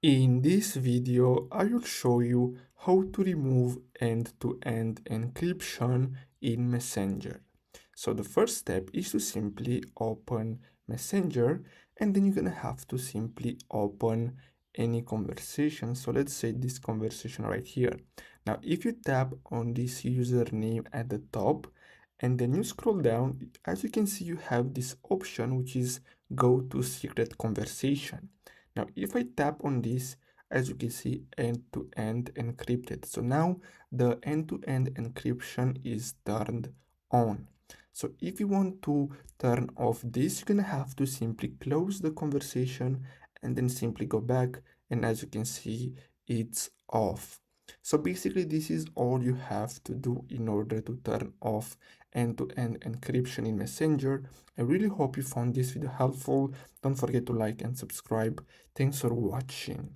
In this video, I will show you how to remove end-to-end encryption in Messenger. So the first step is to simply open Messenger, and then you're gonna have to simply open any conversation. So let's say this conversation right here. Now, if you tap on this username at the top, and then you scroll down, as you can see, you have this option, which is go to secret conversation. Now, if I tap on this, as you can see, end-to-end encrypted. So now the end-to-end encryption is turned on. So if you want to turn off this, you're gonna have to simply close the conversation and then simply go back. And as you can see, it's off. So basically, this is all you have to do in order to turn off end-to-end encryption in Messenger. I really hope you found this video helpful. Don't forget to like and subscribe. Thanks for watching.